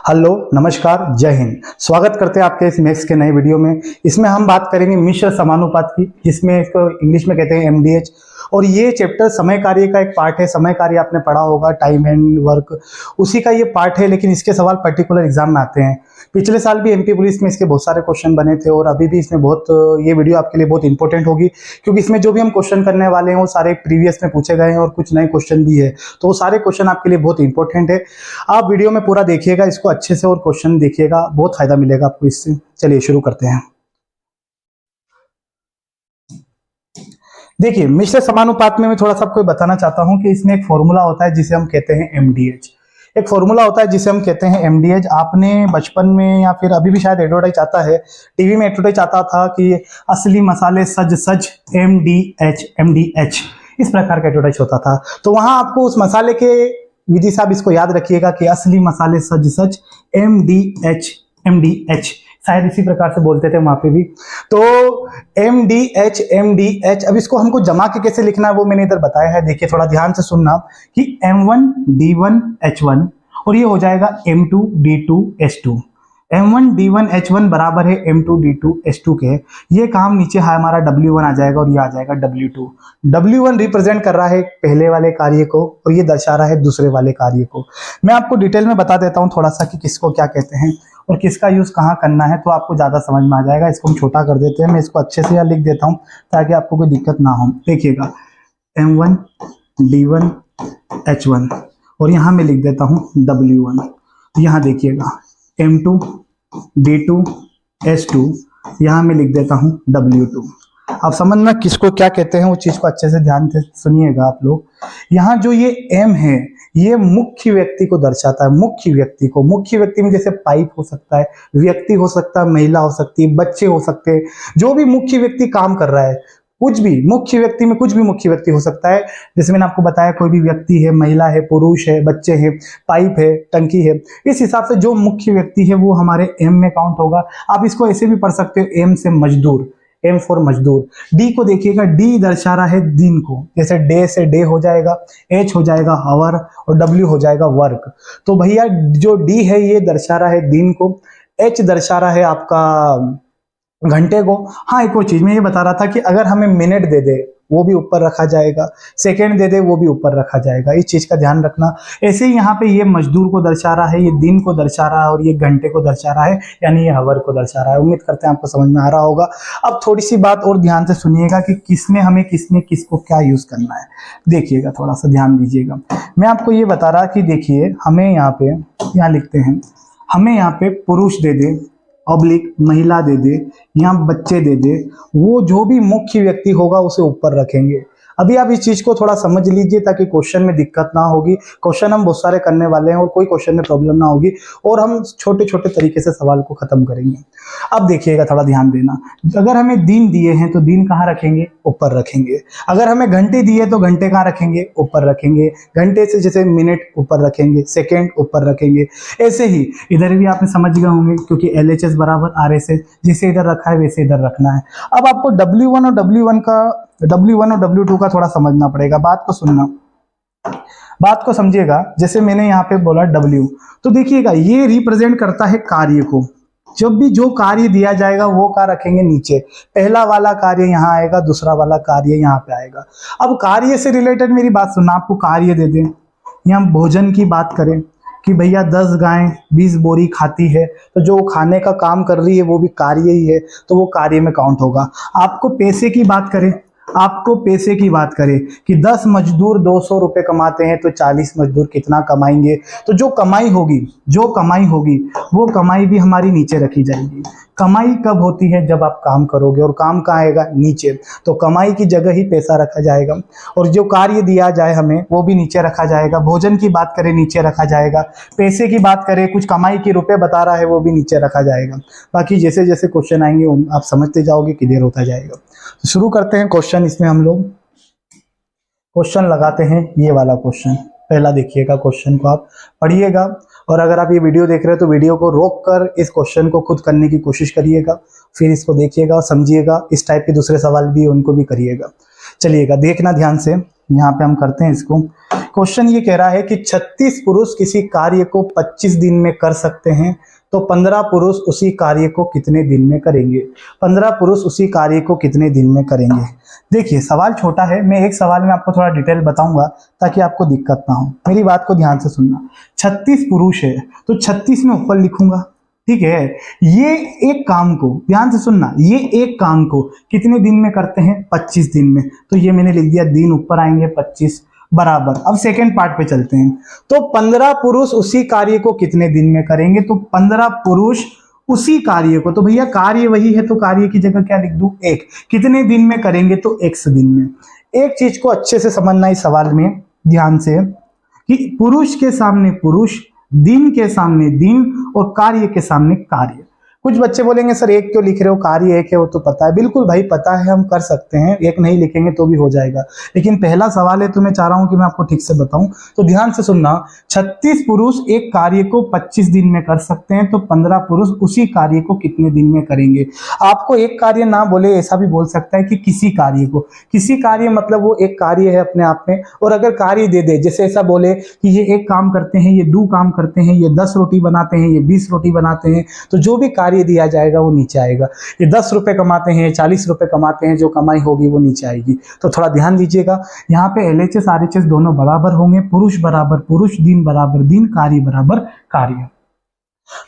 Hello, नमस्कार, जय हिंद। स्वागत करते हैं आपके इस मैथ्स के नए वीडियो में। इसमें हम बात करेंगे मिश्र समानुपात की, जिसमें इसको इंग्लिश में कहते हैं एमडीएच। और ये चैप्टर समय कार्य का एक पार्ट है। समय कार्य आपने पढ़ा होगा, टाइम एंड वर्क, उसी का ये पार्ट है। लेकिन इसके सवाल पर्टिकुलर एग्जाम में आते हैं। पिछले साल भी एमपी पुलिस में इसके बहुत सारे क्वेश्चन बने थे, और अभी भी इसमें बहुत, ये वीडियो आपके लिए बहुत इंपॉर्टेंट होगी, क्योंकि इसमें जो भी हम क्वेश्चन करने वाले हैं वो सारे प्रीवियस में पूछे गए हैं और कुछ नए क्वेश्चन भी है। तो वो सारे क्वेश्चन आपके लिए बहुत इंपॉर्टेंट है। आप वीडियो में पूरा देखिएगा इसको अच्छे से और क्वेश्चन देखिएगा, बहुत फायदा मिलेगा आपको इससे। चलिए शुरू करते हैं। देखिए, मिश्र समानुपात में मैं थोड़ा सा आपको बताना चाहता हूं कि इसमें एक फॉर्मूला होता है जिसे हम कहते हैं एमडीएच। एक फॉर्मूला होता है जिसे हम कहते हैं एमडीएच। आपने बचपन में या फिर अभी भी शायद एडवर्टाइज आता है, टीवी में एडवर्टाइज आता था कि असली मसाले सज सज एमडीएच एमडीएच, इस प्रकार का एडवर्टाइज होता था। तो वहां आपको उस मसाले के विधि से आप इसको याद रखिएगा कि असली मसाले सज सज एमडीएच एमडीएच, शायद इसी प्रकार से बोलते थे वहां पे भी। तो एमडीएच एमडीएच, अब इसको हमको जमा के कैसे लिखना है वो मैंने इधर बताया है। देखिए, थोड़ा ध्यान से सुनना कि M1D1H1 और ये हो जाएगा M2D2H2। M1D1H1 बराबर है M2D2H2 के। ये काम नीचे है हमारा W1 आ जाएगा और ये आ जाएगा W2। W1 रिप्रेजेंट कर रहा है पहले वाले कार्य को और ये दर्शा रहा है दूसरे वाले कार्य को। मैं आपको डिटेल में बता देता हूँ थोड़ा सा कि किसको क्या कहते हैं और किसका यूज कहाँ करना है, तो आपको ज्यादा समझ में आ जाएगा। इसको हम छोटा कर देते हैं, मैं इसको अच्छे से यहाँ लिख देता हूँ ताकि आपको कोई दिक्कत ना हो। देखिएगा, M1D1H1 और यहाँ मैं लिख देता हूँ W1। यहाँ देखिएगा M2D2H2, यहाँ मैं लिख देता हूँ W2। आप समझना किसको क्या कहते हैं, वो चीज को अच्छे से ध्यान से सुनिएगा आप लोग। यहाँ जो ये M है, ये मुख्य व्यक्ति को दर्शाता है। मुख्य व्यक्ति को, मुख्य व्यक्ति में जैसे पाइप हो सकता है, व्यक्ति हो सकता है, महिला हो सकती है, बच्चे हो सकते हैं। जो भी मुख्य व्यक्ति काम कर रहा है, कुछ भी मुख्य व्यक्ति में कुछ भी मुख्य व्यक्ति हो सकता है। जैसे मैंने आपको बताया, कोई भी व्यक्ति है, महिला है, पुरुष है, बच्चे हैं, पाइप है, टंकी है। इस हिसाब से जो मुख्य व्यक्ति है वो हमारे एम में काउंट होगा। आप इसको ऐसे भी पढ़ सकते हो, एम से मजदूर, एम फॉर मजदूर। डी को देखिएगा, डी दर्शा रहा है दिन को, जैसे डे से डे हो जाएगा, एच हो जाएगा हावर और डब्ल्यू हो जाएगा वर्क। तो भैया जो डी है ये दर्शा रहा है दिन को, एच दर्शा रहा है आपका घंटे को। हाँ, एक और चीज मैं ये बता रहा था कि अगर हमें मिनट दे दे वो भी ऊपर रखा जाएगा, सेकंड दे दे वो भी ऊपर रखा जाएगा। इस चीज का ध्यान रखना। ऐसे ही यहाँ पे ये मजदूर को दर्शा रहा है, ये दिन को दर्शा रहा है और ये घंटे को दर्शा रहा है, यानी ये हावर को दर्शा रहा है। उम्मीद करते हैं आपको समझ में आ रहा होगा। अब थोड़ी सी बात और ध्यान से सुनिएगा कि किसमें हमें किसको क्या यूज करना है। देखिएगा, थोड़ा सा ध्यान दीजिएगा। मैं आपको ये बता रहा कि देखिए, हमें यहाँ लिखते हैं, हमें यहाँ पे पुरुष दे दे, ऑब्लिक महिला दे दे, यहाँ बच्चे दे दे, वो जो भी मुख्य व्यक्ति होगा उसे ऊपर रखेंगे। अभी आप इस चीज को थोड़ा समझ लीजिए ताकि क्वेश्चन में दिक्कत ना होगी। क्वेश्चन हम बहुत सारे करने वाले हैं और कोई क्वेश्चन में प्रॉब्लम ना होगी और हम छोटे छोटे तरीके से सवाल को खत्म करेंगे। अब देखिएगा, थोड़ा ध्यान देना। अगर हमें दिन दिए हैं तो दिन कहाँ रखेंगे? ऊपर रखेंगे। अगर हमें घंटे दिए तो घंटे कहाँ रखेंगे? ऊपर रखेंगे। घंटे से जैसे मिनट ऊपर रखेंगे, सेकेंड ऊपर रखेंगे। ऐसे ही इधर भी आपने समझ गए होंगे, क्योंकि LHS बराबर RSS, जिसे इधर रखा है वैसे इधर रखना है। अब आपको W1 और W2 का थोड़ा समझना पड़ेगा। बात को सुनना, बात को समझिएगा। जैसे मैंने यहाँ पे बोला W, तो देखिएगा ये रिप्रेजेंट करता है कार्य को। जब भी जो कार्य दिया जाएगा वो क्या रखेंगे? नीचे। पहला वाला कार्य यहाँ आएगा, दूसरा वाला कार्य यहाँ पे आएगा। अब कार्य से रिलेटेड मेरी बात सुनना, आपको कार्य दे दें, यहाँ भोजन की बात करें कि भैया 10 गायें 20 बोरी खाती है, तो जो खाने का काम कर रही है वो भी कार्य ही है, तो वो कार्य में काउंट होगा। आपको पैसे की बात करें, आपको पैसे की बात करें कि 10 मजदूर 200 रुपए कमाते हैं तो 40 मजदूर कितना कमाएंगे, तो जो कमाई होगी वो कमाई भी हमारी नीचे रखी जाएगी। कमाई कब होती है? जब आप काम करोगे, और काम कहाँ आएगा? नीचे। तो कमाई की जगह ही पैसा रखा जाएगा और जो कार्य दिया जाए हमें वो भी नीचे रखा जाएगा। भोजन की बात करें, नीचे रखा जाएगा। पैसे की बात करें, कुछ कमाई के रुपए बता रहा है, वो भी नीचे रखा जाएगा। बाकी जैसे जैसे क्वेश्चन आएंगे आप समझते जाओगे, क्लियर होता जाएगा। तो शुरू करते हैं क्वेश्चन। इसमें हम लोग क्वेश्चन लगाते हैं, ये वाला क्वेश्चन पहला देखिएगा। क्वेश्चन को आप पढ़िएगा और अगर आप ये वीडियो देख रहे हो तो वीडियो को रोक कर इस क्वेश्चन को खुद करने की कोशिश करिएगा, फिर इसको देखिएगा और समझिएगा। इस टाइप के दूसरे सवाल भी उनको भी करिएगा। चलिएगा देखना ध्यान से, यहाँ पे हम करते हैं इसको। क्वेश्चन ये कह रहा है कि 36 पुरुष किसी कार्य को 25 दिन में कर सकते हैं, तो 15 पुरुष उसी कार्य को कितने दिन में करेंगे? 15 पुरुष उसी कार्य को कितने दिन में करेंगे? देखिए सवाल छोटा है, मैं एक सवाल में आपको थोड़ा डिटेल बताऊंगा ताकि आपको दिक्कत ना हो। मेरी बात को ध्यान से सुनना। 36 पुरुष है तो 36 में ऊपर लिखूंगा, ठीक है। ये एक काम को, ध्यान से सुनना, ये एक काम को कितने दिन में करते हैं? 25 दिन में। तो ये मैंने लिख दिया, दिन ऊपर आएंगे 25 बराबर। अब सेकेंड पार्ट पे चलते हैं। तो 15 पुरुष उसी कार्य को कितने दिन में करेंगे? तो 15 पुरुष उसी कार्य को, तो भैया कार्य वही है तो कार्य की जगह क्या लिख दूं? एक। कितने दिन में करेंगे? तो x दिन में। एक चीज को अच्छे से समझना इस सवाल में ध्यान से, कि पुरुष के सामने पुरुष, दिन के सामने दिन और कार्य के सामने कार्य। कुछ बच्चे बोलेंगे सर एक क्यों लिख रहे हो, कार्य एक है वो तो पता है। बिल्कुल भाई पता है, हम कर सकते हैं, एक नहीं लिखेंगे तो भी हो जाएगा, लेकिन पहला सवाल है तो मैं चाह रहा हूं कि मैं आपको ठीक से बताऊं। तो ध्यान से सुनना, 36 पुरुष एक कार्य को 25 दिन में कर सकते हैं, तो 15 पुरुष उसी कार्य को कितने दिन में करेंगे? आपको एक कार्य ना बोले, ऐसा भी बोल सकता है कि किसी कार्य को। किसी कार्य मतलब वो एक कार्य है अपने आप में, और अगर कार्य दे दे, जैसे ऐसा बोले कि ये एक काम करते हैं, ये 2 काम करते हैं, ये 10 रोटी बनाते हैं, ये 20 रोटी बनाते हैं, तो जो भी कार्य दिया जाएगा वो नीचे आएगा। ये 10 रुपए कमाते हैं, 40 रुपए कमाते हैं, जो कमाई होगी वो नीचे आएगी। तो थोड़ा ध्यान दीजिएगा, यहाँ पे LHS RHS दोनों बराबर होंगे, पुरुष बराबर पुरुष, दिन बराबर दिन, कार्य बराबर कार्य।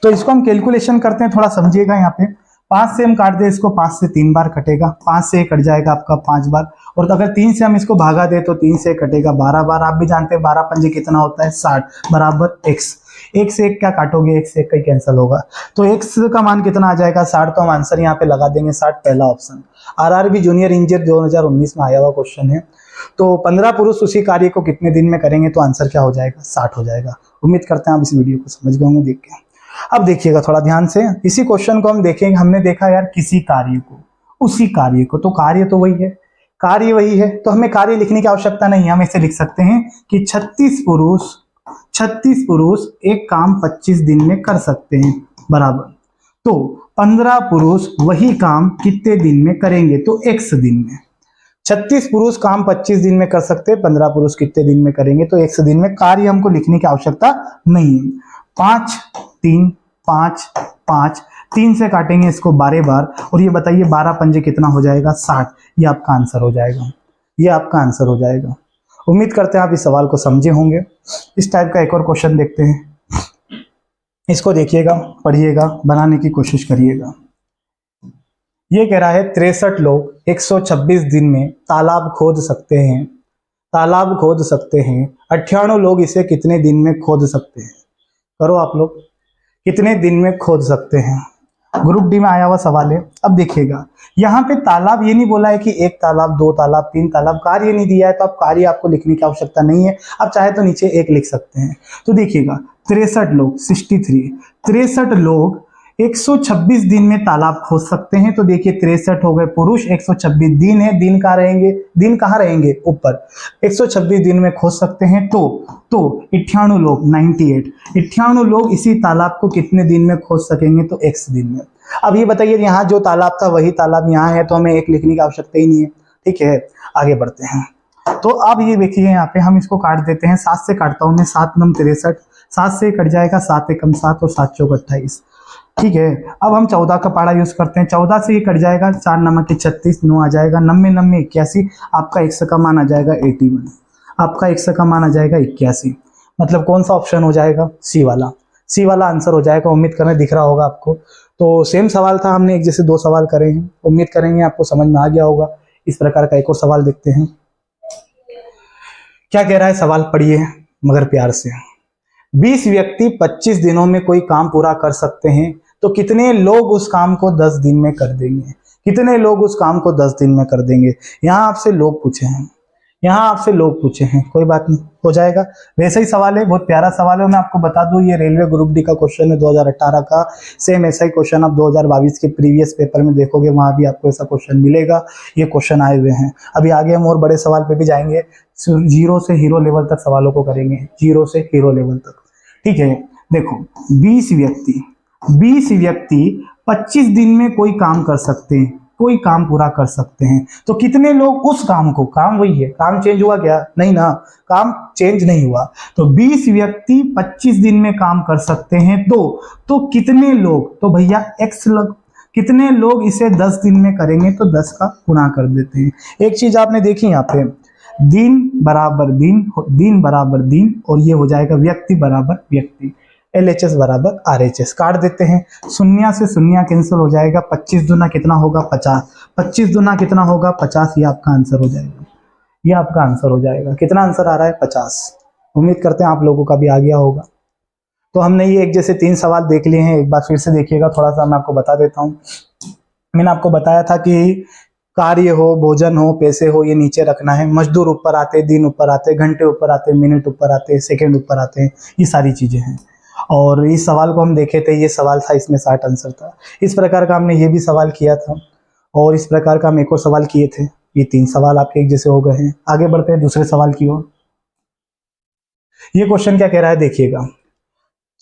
तो इसको हम कैलकुलेशन करते हैं, थोड़ा समझिएगा। यहाँ पे 5 से हम काट दे इसको, 5 से 3 बार कटेगा, 5 से कट जाएगा आपका 5 बार, और अगर 3 से हम इसको भागा दे तो 3 से कटेगा 12 बार। आप भी जानते हैं 12 पंजे कितना होता है? 60 बराबर x। एक से एक क्या काटोगे? एक से एक का ही कैंसिल होगा, तो x का मान कितना आ जाएगा? 60। तो हम आंसर यहाँ पे लगा देंगे 60, पहला ऑप्शन। RRB जूनियर इंजीनियर 2019 में आया हुआ क्वेश्चन है। तो 15 पुरुष उसी कार्य को कितने दिन में करेंगे? तो आंसर क्या हो जाएगा? 60 हो जाएगा। उम्मीद करते हैं आप इस वीडियो को समझ गए होंगे देख के। अब देखिएगा थोड़ा ध्यान से, इसी क्वेश्चन को हम देखेंगे। हमने देखा यार किसी कार्य को, उसी कार्य को, तो कार्य तो वही है, कार्य वही है, तो हमें कार्य लिखने की आवश्यकता नहीं है। हम इसे लिख सकते हैं कि 36 पुरुष एक काम 25 दिन में कर सकते हैं बराबर। तो 15 पुरुष वही काम कितने दिन में करेंगे? तो x दिन में। 36 पुरुष काम 25 दिन में कर सकते हैं, 15 पुरुष कितने दिन में करेंगे? तो x दिन में। कार्य हमको लिखने की आवश्यकता नहीं है। 5 3 5 5, 3 से काटेंगे इसको 12 बार, और ये बताइए 12 पंजे कितना हो जाएगा? 60। ये आपका आंसर हो जाएगा, ये आपका आंसर हो जाएगा। उम्मीद करते हैं आप इस सवाल को समझे होंगे। इस टाइप का एक और क्वेश्चन देखते हैं, इसको देखिएगा, पढ़िएगा, बनाने की कोशिश करिएगा। ये कह रहा है 63 लोग 126 दिन में तालाब खोद सकते हैं, तालाब खोद सकते हैं। 98 लोग इसे कितने दिन में खोद सकते हैं? करो आप लोग, कितने दिन में खोद सकते हैं? ग्रुप डी में आया हुआ सवाल है। अब देखिएगा, यहाँ पे तालाब ये नहीं बोला है कि 1 तालाब 2 तालाब 3 तालाब, कार्य नहीं दिया है, तो आप कार्य आपको लिखने की आवश्यकता नहीं है। आप चाहे तो नीचे 1 लिख सकते हैं। तो देखिएगा 63 लोग 63 लोग 126 दिन में तालाब खोद सकते हैं। तो देखिए 63 हो गए पुरुष, 126 दिन है, दिन कहाँ रहेंगे? दिन कहाँ रहेंगे? ऊपर। 126 दिन में खोद सकते हैं। तो 98 लोग 98 लोग इसी तालाब को कितने दिन में खोद सकेंगे? तो x दिन में। अब ये बताइए, यहाँ जो तालाब था वही तालाब यहाँ है, तो हमें 1 लिखने की आवश्यकता ही नहीं है। ठीक है, आगे बढ़ते हैं। तो अब ये देखिए, यहाँ पे हम इसको काट देते हैं। 7 से काटता हूँ मैं, 7 9 63, 7 से कट जाएगा 7 एकम 7 और 7 चौक 28। ठीक है, अब हम 14 का पाड़ा यूज करते हैं। 14 से ये कट जाएगा, 4 नमक के 36, 9 आ जाएगा, 90 90 81, आपका x का मान आ जाएगा 81, आपका x का मान आ जाएगा 81। मतलब कौन सा ऑप्शन हो जाएगा? सी वाला, सी वाला आंसर हो जाएगा। उम्मीद करने दिख रहा होगा आपको। तो सेम सवाल था, हमने एक जैसे 2 सवाल करे हैं। उम्मीद करेंगे आपको समझ में आ गया होगा। इस प्रकार का एक और सवाल देखते हैं, क्या कह रहा है सवाल, पढ़िए मगर प्यार से। 20 व्यक्ति 25 दिनों में कोई काम पूरा कर सकते हैं, तो कितने लोग उस काम को 10 दिन में कर देंगे? कितने लोग उस काम को 10 दिन में कर देंगे? यहाँ आपसे लोग पूछे हैं, यहाँ आपसे लोग पूछे हैं, कोई बात नहीं, हो जाएगा। वैसा ही सवाल है, बहुत प्यारा सवाल है। मैं आपको बता दूं, ये रेलवे ग्रुप डी का क्वेश्चन है 2018 का। सेम ऐसा ही क्वेश्चन आप 2022 के प्रीवियस पेपर में देखोगे, वहां भी आपको ऐसा क्वेश्चन मिलेगा। ये क्वेश्चन आए हुए हैं। अभी आगे हम और बड़े सवाल पे भी जाएंगे, 0 से हीरो लेवल तक सवालों को करेंगे, 0 से हीरो लेवल तक। ठीक है, देखो 20 व्यक्ति 25 दिन में कोई काम कर सकते हैं। कोई काम पूरा कर सकते हैं। तो कितने लोग उस काम को, काम वही है, काम चेंज हुआ क्या? नहीं ना, काम चेंज नहीं हुआ। तो 20 व्यक्ति 25 दिन में काम कर सकते हैं। तो कितने लोग, तो भैया x लग, कितने लोग इसे 10 दिन में करेंगे? तो 10 का गुणा कर देते हैं। एक चीज आपने देखी यहाँ पे, दिन बराबर दिन, दिन बराबर दिन, और ये हो जाएगा व्यक्ति बराबर व्यक्ति, LHS बराबर RHS। काट देते हैं, शून्य से शून्य कैंसिल हो जाएगा। 25 दूना कितना होगा? 50। 25 दूना कितना होगा? 50। ये आपका आंसर हो जाएगा, ये आपका आंसर हो जाएगा। कितना आंसर आ रहा है? 50। उम्मीद करते हैं आप लोगों का भी आ गया होगा। तो हमने ये एक जैसे 3 सवाल देख लिए हैं, एक बार फिर से देखिएगा, थोड़ा सा मैं आपको बता देता हूँ। मैंने आपको बताया था कि कार्य हो, भोजन हो, पैसे हो, ये नीचे रखना है। मजदूर ऊपर आते, दिन ऊपर आते, घंटे ऊपर आते, मिनट ऊपर आते, सेकंड ऊपर आते हैं, ये सारी चीजें हैं। और इस सवाल को हम देखे थे, ये सवाल था, इसमें 60 आंसर था। इस प्रकार का हमने ये भी सवाल किया था, और इस प्रकार का हम एक और सवाल किए थे। ये 3 सवाल आपके एक जैसे हो गए हैं। आगे बढ़ते हैं दूसरे सवाल की ओर। ये क्वेश्चन क्या कह रहा है, देखिएगा।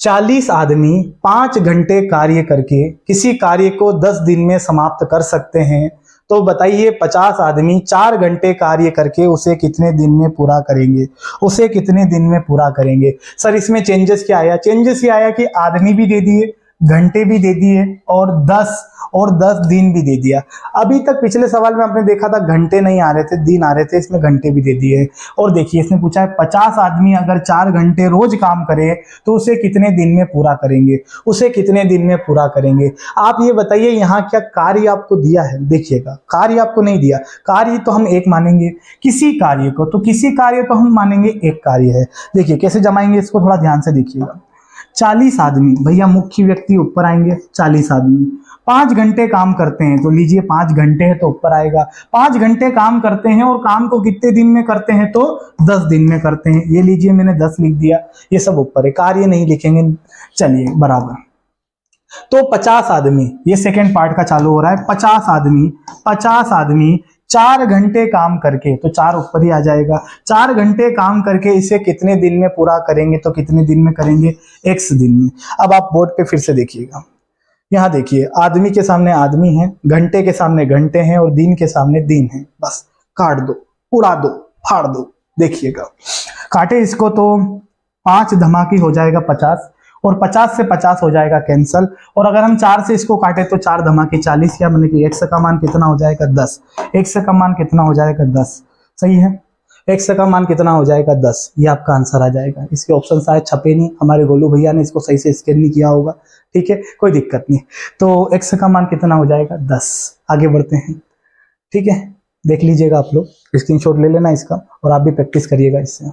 40 आदमी 5 घंटे कार्य करके किसी कार्य को 10 दिन में समाप्त कर सकते हैं। तो बताइए 50 आदमी 4 घंटे कार्य करके उसे कितने दिन में पूरा करेंगे? उसे कितने दिन में पूरा करेंगे? सर इसमें चेंजेस क्या आया? चेंजेस ये आया कि आदमी भी दे दिए, घंटे भी दे दिए, और 10 दिन भी दे दिया। अभी तक पिछले सवाल में आपने देखा था घंटे नहीं आ रहे थे, दिन आ रहे थे, इसमें घंटे भी दे दिए। और देखिए इसने पूछा है 50 आदमी अगर 4 घंटे रोज काम करे तो उसे कितने दिन में पूरा करेंगे? उसे कितने दिन में पूरा करेंगे? आप ये बताइए, यहाँ क्या कार्य आपको दिया है? देखिएगा, कार्य आपको नहीं दिया। कार्य तो हम एक मानेंगे, किसी कार्य को, तो किसी कार्य को हम मानेंगे एक कार्य है। देखिए कैसे जमाएंगे इसको, थोड़ा ध्यान से देखिएगा। 40 आदमी, भैया मुख्य व्यक्ति ऊपर आएंगे, 40 आदमी 5 घंटे काम करते हैं, तो लीजिए 5 घंटे है तो ऊपर आएगा। 5 घंटे काम करते हैं और काम को कितने दिन में करते हैं? तो 10 दिन में करते हैं। ये लीजिए मैंने 10 लिख दिया, ये सब ऊपर है, कार्य नहीं लिखेंगे। चलिए बराबर। तो 50 आदमी, ये सेकेंड पार्ट का चालू हो रहा है। 50 आदमी 4 घंटे काम करके, तो 4 ऊपर ही आ जाएगा, 4 घंटे काम करके इसे कितने दिन में पूरा करेंगे? तो कितने दिन में करेंगे? x दिन में। अब आप बोर्ड पे फिर से देखिएगा, यहाँ देखिए, आदमी के सामने आदमी है, घंटे के सामने घंटे हैं, और दिन के सामने दिन है। बस काट दो, उड़ा दो, फाड़ दो। देखिएगा, काटे इसको तो 5 धमाकी हो जाएगा 50, और 50 से 50 हो जाएगा कैंसल। और अगर हम 4 से इसको काटे तो 4 धमाके 40, या मैंने कि x का मान कितना हो जाएगा? 10। x का मान कितना हो जाएगा? 10। सही है, x का मान कितना हो जाएगा? 10। ये आपका आंसर आ जाएगा। इसके ऑप्शन शायद छपे नहीं, हमारे गोलू भैया ने इसको सही से स्कैन नहीं किया होगा। ठीक है, कोई दिक्कत नहीं। तो x का मान कितना हो जाएगा? 10। आगे बढ़ते हैं, ठीक है, देख लीजिएगा आप लोग, स्क्रीनशॉट ले लेना इसका, और आप भी प्रैक्टिस करिएगा इससे।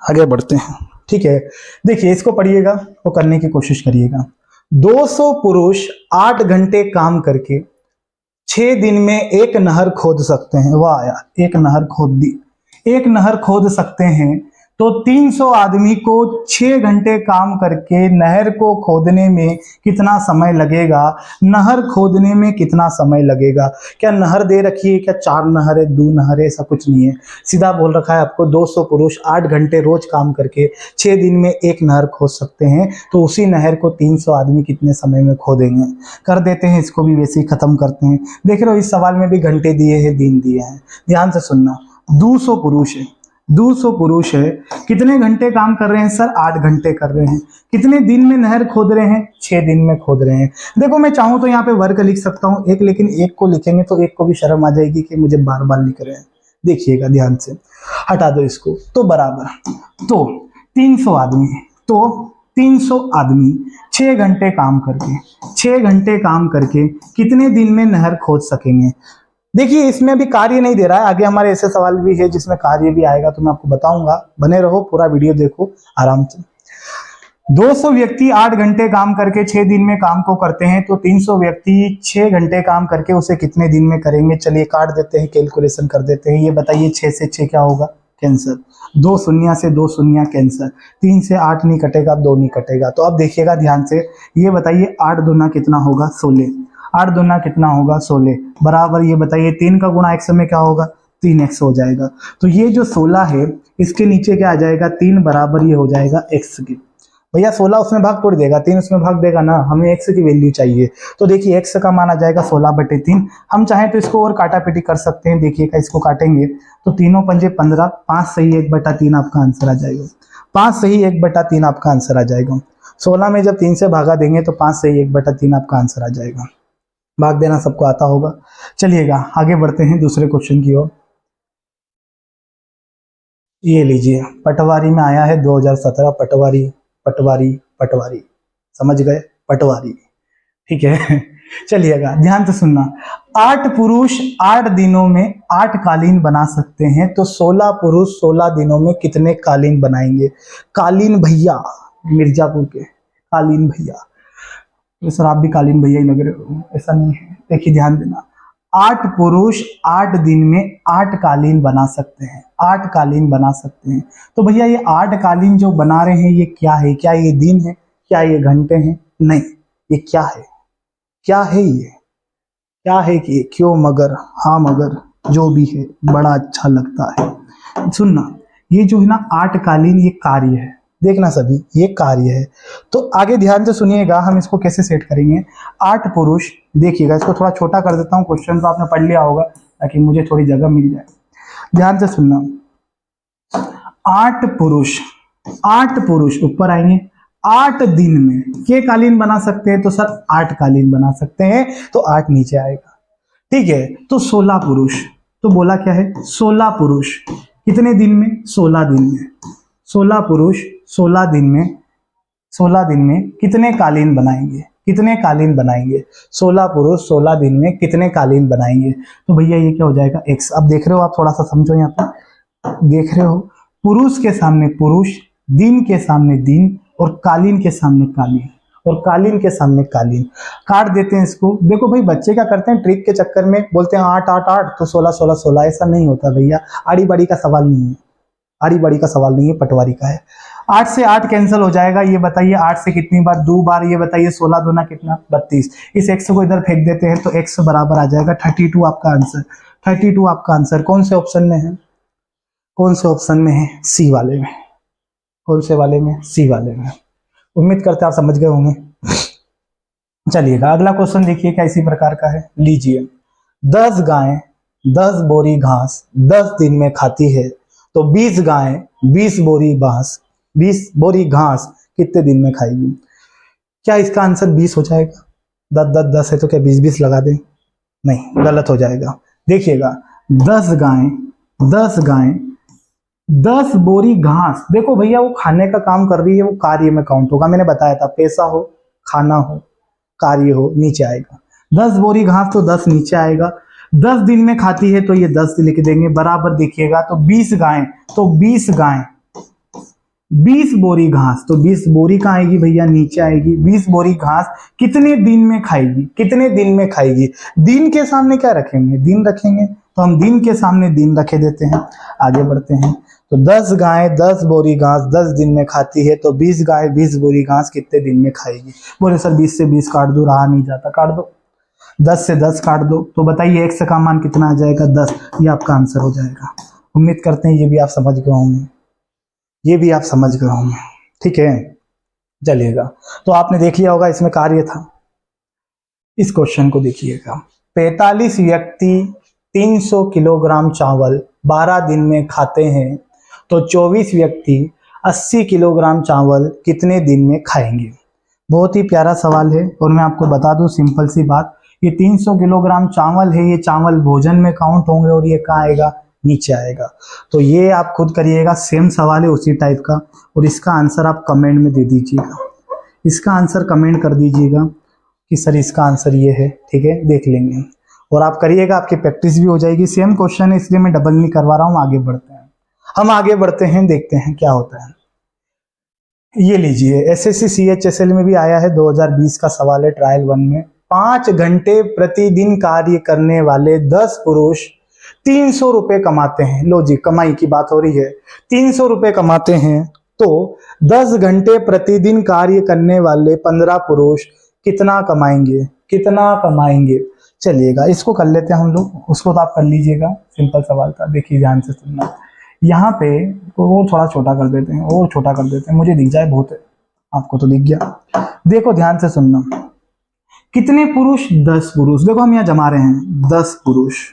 आगे बढ़ते हैं, ठीक है। देखिए इसको पढ़िएगा और करने की कोशिश करिएगा। 200 पुरुष 8 घंटे काम करके 6 दिन में एक नहर खोद सकते हैं। वाह यार, एक नहर खोद दी, एक नहर खोद सकते हैं। तो 300 आदमी को 6 घंटे काम करके नहर को खोदने में कितना समय लगेगा? नहर खोदने में कितना समय लगेगा? क्या नहर दे रखी है? क्या 4 नहर है, 2 नहर है? ऐसा कुछ नहीं है, सीधा बोल रखा है आपको 200 पुरुष 8 घंटे रोज काम करके 6 दिन में एक नहर खोद सकते हैं। तो उसी नहर को 300 आदमी कितने समय में खोदेंगे? कर देते हैं इसको भी, वैसे ही खत्म करते हैं। देख रहे हो इस सवाल में भी घंटे दिए हैं, दिन दिए हैं। ध्यान से सुनना, 200 पुरुष है, 200 पुरुष है, कितने घंटे काम कर रहे हैं सर? 8 घंटे कर रहे हैं। कितने दिन में नहर खोद रहे हैं? 6 दिन में खोद रहे हैं। देखो मैं चाहूं तो यहाँ पे वर्ग लिख सकता हूं एक, लेकिन एक को लिखेंगे तो एक को भी शर्म आ जाएगी कि मुझे बार बार लिख रहे हैं। देखिएगा ध्यान से, हटा दो इसको, तो बराबर, तो 300 आदमी, तो 300 आदमी 6 घंटे काम करके, 6 घंटे काम करके कितने दिन में नहर खोद सकेंगे? देखिए इसमें अभी कार्य नहीं दे रहा है, आगे हमारे ऐसे सवाल भी है जिसमें कार्य भी आएगा, तो मैं आपको बताऊंगा। बने रहो, पूरा वीडियो देखो आराम से। 200 व्यक्ति 8 घंटे काम करके 6 दिन में काम को करते हैं, तो 300 व्यक्ति 6 घंटे काम करके उसे कितने दिन में करेंगे? चलिए काट देते हैं, कैलकुलेशन कर देते हैं। ये बताइए 6 से 6 क्या होगा? कैंसर। 2 शून्य से 2 शून्य कैंसर। 3 से 8 नहीं कटेगा, 2 नहीं कटेगा। तो अब देखिएगा ध्यान से, ये बताइए 8 दूना कितना होगा? 16। 8 दूना कितना होगा? 16 बराबर। ये बताइए 3 का गुणा x में क्या होगा? 3x हो जाएगा। तो ये जो 16 है इसके नीचे क्या आ जाएगा? 3 बराबर ये हो जाएगा x के, भैया 16 उसमें भाग तोड़ देगा, 3 उसमें भाग देगा ना, हमें x की वैल्यू चाहिए। तो देखिए x का मान आ जाएगा 16/3। हम चाहें तो इसको और काटापीटी कर सकते हैं, देखिएगा इसको काटेंगे तो 3 पंजे 15, 5 सही 1/3 आपका आंसर आ जाएगा। 5 सही 1/3 आपका आंसर आ जाएगा। 16 में जब 3 से भागा देंगे तो 5 सही 1/3 आपका आंसर आ जाएगा। भाग देना सबको आता होगा। चलिएगा आगे बढ़ते हैं दूसरे क्वेश्चन की ओर। ये लीजिए, पटवारी में आया है 2017, पटवारी पटवारी पटवारी, समझ गए, पटवारी, ठीक है। चलिएगा ध्यान से सुनना। 8 पुरुष 8 दिनों में 8 कालीन बना सकते हैं, तो 16 पुरुष 16 दिनों में कितने कालीन बनाएंगे? कालीन भैया, मिर्जापुर के कालीन भैया, तो सर आप भी कालीन भैया ही लग रहे हो, ऐसा नहीं है। देखिए ध्यान देना, 8 पुरुष 8 दिन में 8 कालीन बना सकते हैं, 8 कालीन बना सकते हैं। तो भैया ये 8 कालीन जो बना रहे हैं ये क्या है? क्या ये दिन है? क्या ये घंटे हैं? नहीं, ये क्या है? क्या है ये? क्या है कि क्यों मगर, हाँ मगर, जो भी है बड़ा अच्छा लगता है। सुनना, ये जो है ना 8 कालीन, ये कार्य है, देखना सभी, ये कार्य है। तो आगे ध्यान से सुनिएगा, हम इसको कैसे सेट करेंगे। 8 पुरुष, देखिएगा इसको थोड़ा छोटा कर देता हूँ, क्वेश्चन तो आपने पढ़ लिया होगा ताकि मुझे थोड़ी जगह मिल जाए। ध्यान से सुनना, 8 पुरुष, 8 पुरुष ऊपर आएंगे, 8 दिन में के कालीन बना सकते हैं? तो सर 8 कालीन बना सकते हैं, तो 8 नीचे आएगा, ठीक है। तो 16 पुरुष, तो बोला क्या है? 16 पुरुष कितने दिन में? 16 दिन में। 16 पुरुष 16 दिन में, 16 दिन में कितने कालीन बनाएंगे? कितने कालीन बनाएंगे? 16 पुरुष 16 दिन में कितने कालीन बनाएंगे? तो भैया ये क्या हो जाएगा? x। अब देख रहे हो आप, थोड़ा सा समझो, यहाँ पे देख रहे हो, पुरुष के सामने पुरुष, दिन के सामने दिन, और कालीन के सामने कालीन, और कालीन के सामने कालीन। काट देते हैं इसको। देखो भाई, बच्चे क्या करते हैं, ट्रिक के चक्कर में बोलते हैं 8 8 8 तो 16 16 16। ऐसा नहीं होता भैया, आड़ी बाड़ी का सवाल नहीं है, आड़ी बाड़ी का सवाल नहीं है, पटवारी का है। 8 से 8 कैंसिल हो जाएगा, ये बताइए 8 से कितनी बार? 2 बार। ये बताइए 16 दूना कितना? 32। इस x को इधर फेंक देते हैं तो x बराबर आ जाएगा 32 आपका आंसर। 32 आपका आंसर कौन से ऑप्शन में है? कौन से ऑप्शन में है? सी वाले में। कौन से वाले में? सी वाले में। उम्मीद करते हैं आप समझ गए होंगे। चलिएगा अगला क्वेश्चन देखिए क्या इसी प्रकार का है। लीजिए, 10 गायें 10 बोरी घास 10 दिन में खाती है, तो 20 गायें 20 बोरी घास कितने दिन में खाएगी? क्या इसका आंसर 20 हो जाएगा? 10 10 10 है तो क्या 20 20 लगा दें? नहीं, गलत हो जाएगा। देखिएगा, 10 गायें 10 बोरी घास, देखो भैया वो खाने का काम कर रही है, वो कार्य में काउंट होगा। मैंने बताया था, पैसा हो, खाना हो, कार्य हो, नीचे आएगा। 10 बोरी घास तो 10 नीचे आएगा। 10 दिन में खाती है तो ये 10 लिख देंगे, बराबर। देखिएगा तो 20 गायें, तो 20 गायें 20 बोरी घास, तो 20 बोरी कहाँ आएगी भैया? नीचे आएगी। 20 बोरी घास कितने दिन में खाएगी? कितने दिन में खाएगी? दिन के सामने क्या रखेंगे? दिन रखेंगे, तो हम दिन के सामने दिन रखे देते हैं। आगे बढ़ते हैं, तो 10 गायें 10 बोरी घास 10 दिन में खाती है, तो 20 गायें 20 बोरी घास कितने दिन में खाएगी? बोले सर 20 से 20 काट दो, रहा नहीं जाता, काट दो। 10 से 10 काट दो, तो बताइए x का मान कितना आ जाएगा? 10। ये आपका आंसर हो जाएगा। उम्मीद करते हैं ये भी आप समझ गए होंगे, ये भी आप समझ गए होंगे, ठीक है। चलिएगा, तो आपने देख लिया होगा इसमें कार्य था। इस क्वेश्चन को देखिएगा, 45 व्यक्ति 300 किलोग्राम चावल 12 दिन में खाते हैं, तो 24 व्यक्ति 80 किलोग्राम चावल कितने दिन में खाएंगे? बहुत ही प्यारा सवाल है, और मैं आपको बता दूं सिंपल सी बात, ये 300 किलोग्राम चावल है, ये चावल भोजन में काउंट होंगे, और ये कहाँ आएगा? नीचे आएगा। तो ये आप खुद करिएगा, सेम सवाल है उसी टाइप का, और इसका आंसर आप कमेंट में दे दीजिएगा। इसका आंसर कमेंट कर दीजिएगा कि सर इसका आंसर ये है, ठीक है, देख लेंगे। और आप करिएगा, आपकी प्रैक्टिस भी हो जाएगी। सेम क्वेश्चन है इसलिए मैं डबल नहीं करवा रहा हूँ। आगे बढ़ते हैं, हम आगे बढ़ते हैं, देखते हैं क्या होता है। ये लीजिए, एसएससी सीएचएसएल में भी आया है, 2020 का सवाल है, ट्रायल 1 में। 5 घंटे प्रतिदिन कार्य करने वाले 10 पुरुष 300 रुपए कमाते हैं। लो जी, कमाई की बात हो रही है। 300 रुपए कमाते हैं, तो 10 घंटे प्रतिदिन कार्य करने वाले 15 पुरुष कितना कमाएंगे? कितना कमाएंगे? चलिएगा इसको कर लेते हैं हम लोग, उसको तो आप कर लीजिएगा, सिंपल सवाल था। देखिए ध्यान से सुनना, यहाँ पे और थोड़ा छोटा कर देते हैं, और छोटा कर देते हैं, मुझे दिख जाए बहुत है। आपको तो दिख गया। देखो ध्यान से सुनना, कितने पुरुष? 10 पुरुष। देखो हम यहाँ जमा रहे हैं 10 पुरुष।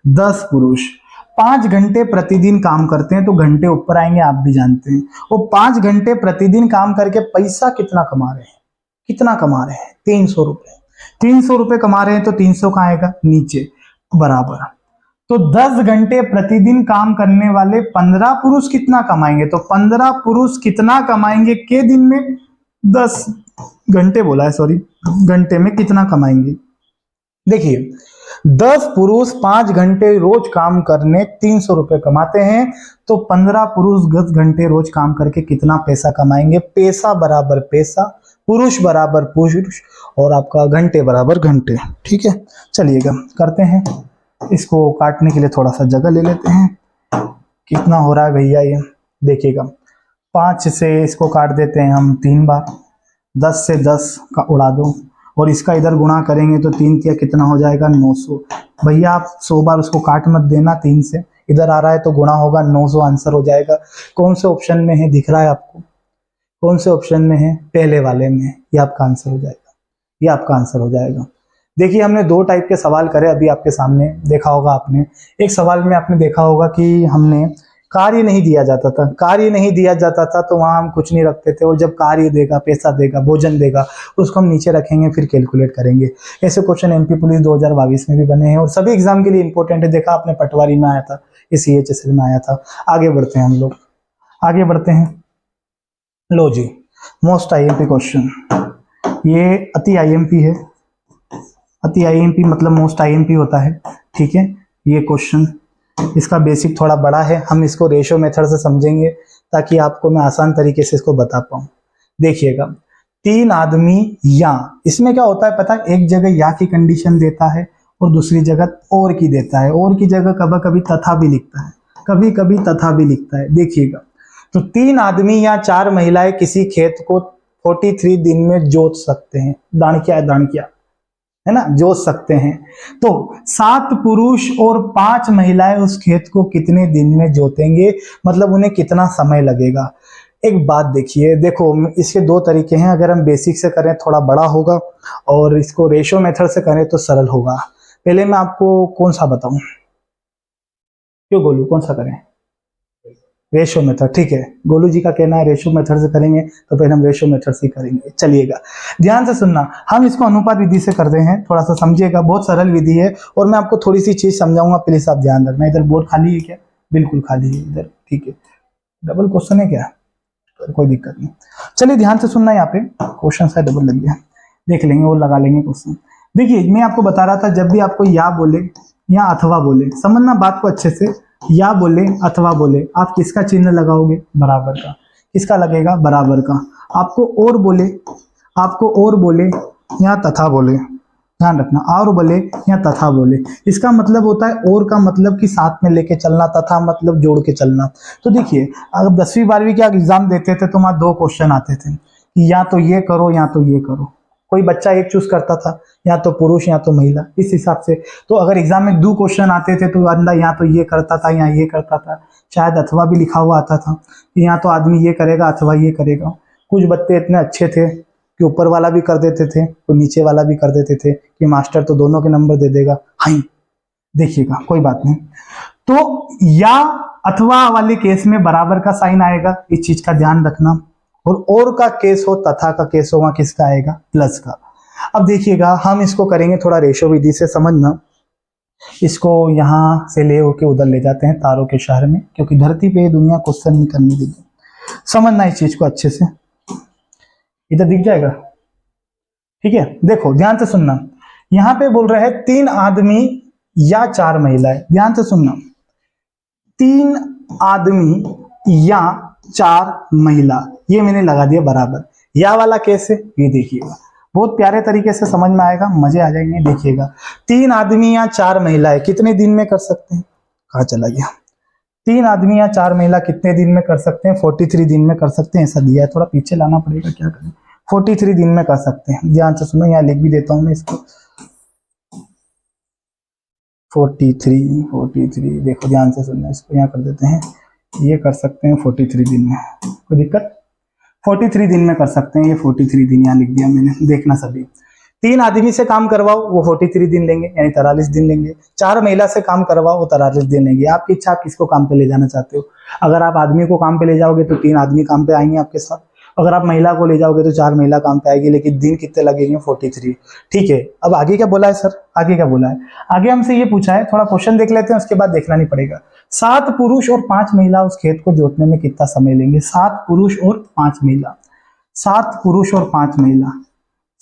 10 पुरुष 5 घंटे प्रतिदिन काम करते हैं, तो घंटे ऊपर आएंगे, आप भी जानते हैं। वो 5 घंटे प्रतिदिन काम करके पैसा कितना कमा रहे हैं? कितना कमा रहे हैं? 300 रुपए। 300 रुपए कमा रहे हैं, तो 300 कहाँ आएगा? नीचे, बराबर। तो 10 घंटे प्रतिदिन काम करने वाले 15 पुरुष कितना कमाएंगे? तो 15 पुरुष कितना कमाएंगे के दिन में? 10 घंटे बोला है, सॉरी, घंटे में कितना कमाएंगे? देखिए 10 पुरुष 5 घंटे रोज काम करने 300 रुपए कमाते हैं, तो 15 पुरुष 10 घंटे रोज काम करके कितना पैसा कमाएंगे? पैसा बराबर पैसा, पुरुष बराबर पुरुष, और आपका घंटे बराबर घंटे। ठीक है, चलिएगा करते हैं। इसको काटने के लिए थोड़ा सा जगह ले लेते हैं। कितना हो रहा है भैया ये? देखिएगा 5 से इसको काट देते हैं हम 3 बार, 10 से 10 का उड़ा दो, और इसका इधर गुणा करेंगे तो 3 क्या कितना हो जाएगा? 900। भैया आप 100 बार उसको काट मत देना, 3 से इधर आ रहा है तो गुणा होगा, 900 आंसर हो जाएगा। कौन से ऑप्शन में है दिख रहा है आपको? कौन से ऑप्शन में है? पहले वाले में। ये आपका आंसर हो जाएगा, ये आपका आंसर हो जाएगा। देखिए हमने 2 टाइप के सवाल करे, अभी आपके सामने देखा होगा आपने। एक सवाल में आपने देखा होगा कि हमने कार्य नहीं दिया जाता था, कार्य नहीं दिया जाता था तो वहां हम कुछ नहीं रखते थे, और जब कार्य देगा, पैसा देगा, भोजन देगा, उसको हम नीचे रखेंगे, फिर कैलकुलेट करेंगे। ऐसे क्वेश्चन एमपी पुलिस 2022 में भी बने हैं और सभी एग्जाम के लिए इंपॉर्टेंट है। देखा आपने, पटवारी में आया था, CHSL में आया था। आगे बढ़ते हैं हम लोग, आगे बढ़ते हैं। लो जी, मोस्ट IMP क्वेश्चन, ये अति IMP है। अति IMP मतलब मोस्ट IMP होता है। ठीक है, ये क्वेश्चन, इसका बेसिक थोड़ा बड़ा है, हम इसको रेशो मेथड से समझेंगे ताकि आपको मैं आसान तरीके से इसको बता पाऊँ। देखिएगा 3 आदमी या, इसमें क्या होता है पता है? एक जगह या की कंडीशन देता है और दूसरी जगह और की देता है, और की जगह कभी कभी तथा भी लिखता है, कभी कभी तथा भी लिखता है। देखिएगा, तो 3 आदमी या 4 महिलाएं किसी खेत को 43 दिन में जोत सकते हैं। दाणकिया है, दाणकिया है ना, जोत सकते हैं। तो 7 पुरुष और 5 महिलाएं उस खेत को कितने दिन में जोतेंगे? मतलब उन्हें कितना समय लगेगा? एक बात देखिए, देखो इसके 2 तरीके हैं। अगर हम बेसिक से करें थोड़ा बड़ा होगा, और इसको रेशो मेथड से करें तो सरल होगा। पहले मैं आपको कौन सा बताऊं? क्यों गोलू, कौन सा करें? Ratio method. ठीक है, गोलू जी का कहना है रेशो मेथड से करेंगे, तो फिर हम रेशो मेथड से करेंगे। चलिएगा ध्यान से सुनना, हम इसको अनुपात विधि से कर रहे हैं, थोड़ा सा समझिएगा, बहुत सरल विधि है। और मैं आपको थोड़ी सी चीज समझाऊंगा, प्लीज आप ध्यान रखना। इधर बोर्ड खाली है क्या? बिल्कुल खाली है इधर। ठीक है, डबल क्वेश्चन है क्या? कोई दिक्कत नहीं। चलिए ध्यान से सुनना, यहाँ पे क्वेश्चन शायद डबल लग गया, देख लेंगे, वो लगा लेंगे क्वेश्चन। देखिए मैं आपको बता रहा था, जब भी आपको या बोले या अथवा बोले, समझना बात को अच्छे से। या बोले अथवा बोले, आप किसका चिन्ह लगाओगे? बराबर का। किसका लगेगा? बराबर का। आपको और बोले, आपको और बोले या तथा बोले, ध्यान रखना, और बोले या तथा बोले, इसका मतलब होता है और का मतलब कि साथ में लेके चलना, तथा मतलब जोड़ के चलना। तो देखिए अगर 10वीं 12वीं के एग्जाम देते थे तो वहां 2 क्वेश्चन आते थे कि या तो ये करो या तो ये करो। कोई बच्चा एक चूज करता था, या तो पुरुष या तो महिला, इस हिसाब से। तो अगर एग्जाम में 2 क्वेश्चन आते थे तो बंदा या तो ये करता था या ये करता था। शायद अथवा भी लिखा हुआ आता था कि या तो आदमी ये करेगा अथवा ये करेगा। कुछ बच्चे इतने अच्छे थे कि ऊपर वाला भी कर देते थे तो नीचे वाला भी कर देते थे कि मास्टर तो दोनों के नंबर दे देगा। हाँ देखिएगा, कोई बात नहीं। तो या अथवा वाले केस में बराबर का साइन आएगा, इस चीज का ध्यान रखना। और का केस हो, तथा का केस हो, वहां किसका आएगा? प्लस का। अब देखिएगा हम इसको करेंगे थोड़ा रेशो विधि से, समझना। इसको यहां से ले होके उधर ले जाते हैं तारों के शहर में, क्योंकि धरती पे दुनिया क्वेश्चन नहीं करने देगी। समझना इस चीज को अच्छे से, इधर दिख जाएगा। ठीक है, देखो ध्यान से सुनना, यहां पे बोल रहे हैं 3 आदमी या 4 महिलाएं। ध्यान से सुनना, 3 आदमी या 4 महिला, ये मैंने लगा दिया बराबर। या वाला कैसे? ये देखिएगा, बहुत प्यारे तरीके से समझ में आएगा, मजे आ जाएंगे। देखिएगा 3 आदमी या 4 महिलाएं कितने दिन में कर सकते हैं? कहाँ चला गया? 3 आदमी या 4 महिला कितने दिन में कर सकते हैं? 43 दिन में कर सकते हैं, ऐसा दिया है। थोड़ा पीछे लाना पड़ेगा, क्या करें। 43 दिन में कर सकते हैं। ध्यान से सुनो, यहाँ लिख भी देता हूं मैं इसको। 43 देखो ध्यान से सुनना, इसको यहाँ कर देते हैं। ये कर सकते हैं 43 दिन में, कोई दिक्कत? 43 दिन में कर सकते हैं, ये 43 दिन यहाँ लिख दिया मैंने। देखना सभी, 3 आदमी से काम करवाओ वो 43 दिन लेंगे, यानी 43 दिन लेंगे। 4 महिला से काम करवाओ वो 43 दिन लेंगे। आपकी इच्छा, आप किसको काम पे ले जाना चाहते हो। अगर आप आदमी को काम पे ले जाओगे तो 3 आदमी काम पे आएंगे आपके साथ, अगर आप महिला को ले जाओगे तो 4 महिला काम पे आएगी, लेकिन दिन कितने लगेंगे, 43। ठीक है, अब आगे क्या बोला है सर, आगे क्या बोला है, आगे हमसे ये पूछा है, थोड़ा क्वेश्चन देख लेते हैं, उसके बाद देखना नहीं पड़ेगा। 7 पुरुष और 5 महिला उस खेत को जोतने में कितना समय लेंगे। 7 पुरुष और 5 महिला, 7 पुरुष और 5 महिला,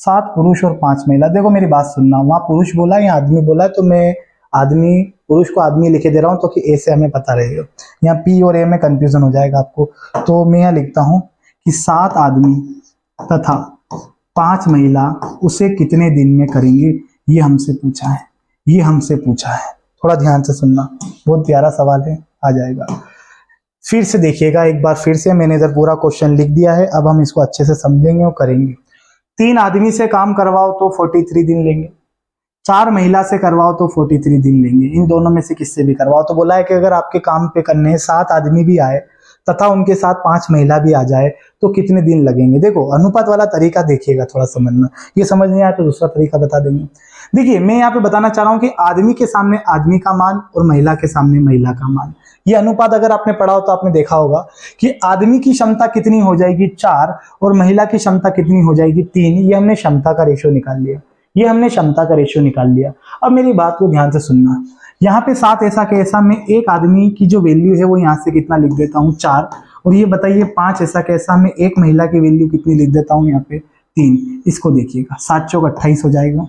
7 पुरुष और 5 महिला। देखो मेरी बात सुनना, वहां पुरुष बोला या आदमी बोला है, तो मैं आदमी, पुरुष को आदमी लिखे दे रहा हूं, तो कि ए से हमें पता रहेगा, यहाँ पी और ए में कंफ्यूजन हो जाएगा आपको। तो मैं यहाँ लिखता हूं कि 7 आदमी तथा 5 महिला उसे कितने दिन में करेंगे, ये हमसे पूछा है, ये हमसे पूछा है। थोड़ा ध्यान से सुनना, बहुत प्यारा सवाल है, आ जाएगा। फिर से देखिएगा एक बार, फिर से मैंने इधर पूरा क्वेश्चन लिख दिया है, अब हम इसको अच्छे से समझेंगे और करेंगे। 3 आदमी से काम करवाओ तो 43 दिन लेंगे, 4 महिला से करवाओ तो 43 दिन लेंगे। इन दोनों में से किससे भी करवाओ। तो बोला है कि अगर आपके काम पे करने 7 आदमी भी आए तथा उनके साथ 5 महिला भी आ जाए तो कितने दिन लगेंगे। देखो अनुपात वाला तरीका देखिएगा, थोड़ा समझना, ये समझ नहीं आया तो दूसरा तरीका बता देंगे। देखिए मैं यहाँ पे बताना चाह रहा हूँ कि आदमी के सामने आदमी का मान और महिला के सामने महिला का मान, ये अनुपात अगर आपने पढ़ा हो तो आपने देखा होगा कि आदमी की क्षमता कितनी हो जाएगी 4 और महिला की क्षमता कितनी हो जाएगी 3। ये हमने क्षमता का रेशियो निकाल लिया, ये हमने क्षमता का रेशियो निकाल लिया। अब मेरी बात को ध्यान से सुनना, यहाँ पे 7 ऐसा कैसा में एक आदमी की जो वैल्यू है वो यहाँ से कितना लिख देता हूँ 4, और ये बताइए 5 ऐसा कैसा में एक महिला की वैल्यू कितनी लिख देता हूँ यहाँ पे 3। इसको देखिएगा, 7 चौक 28 हो जाएगा,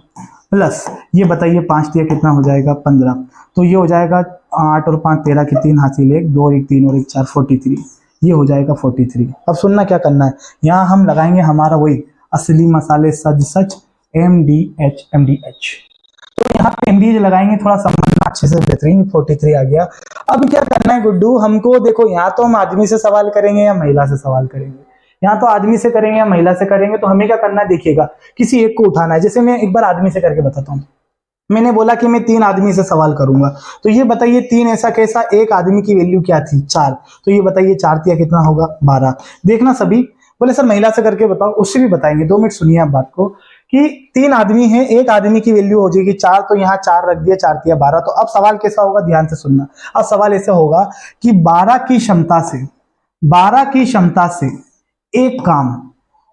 प्लस ये बताइए 5 दिया कितना हो जाएगा 15, तो ये हो जाएगा 8 और 5 13 की 3 हासिल 1 2 और 1 3 और 1 4 43, ये हो जाएगा 43। अब सुनना क्या करना है, यहाँ हम लगाएंगे हमारा वही असली मसाले सज सच MDH MDH। तो यहाँ पे MDH लगाएंगे, थोड़ा समझना अच्छे से, बेहतरीन 43 आ गया। अब क्या करना है गुड्डू, हमको देखो यहाँ तो हम आदमी से सवाल करेंगे या महिला से सवाल करेंगे, यहाँ तो आदमी से करेंगे या महिला से करेंगे, तो हमें क्या करना है देखिएगा, किसी एक को उठाना है। जैसे मैं एक बार आदमी से करके बताता हूँ, मैंने बोला कि मैं 3 आदमी से सवाल करूंगा, तो ये बताइए 3 ऐसा कैसा, एक आदमी की वैल्यू क्या थी 4, तो ये बताइए 4 तिया कितना होगा 12। देखना सभी, बोले सर महिला से करके बताओ, उससे भी बताएंगे, 2 मिनट सुनिए आप बात को, कि 3 आदमी हैं, एक आदमी की वैल्यू हो जाएगी 4, तो यहाँ 4 रख दिया, 4 तिया 12। तो अब सवाल कैसा होगा, ध्यान से सुनना। अब सवाल ऐसे होगा कि 12 की क्षमता से, 12 की क्षमता से एक काम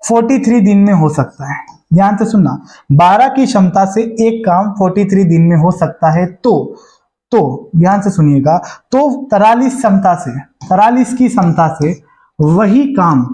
43 दिन में हो सकता है। ध्यान से सुनना, 12 की क्षमता से एक काम 43 दिन में हो सकता है। तो ध्यान से सुनिएगा, तो 43 क्षमता से, 43 की क्षमता से वही काम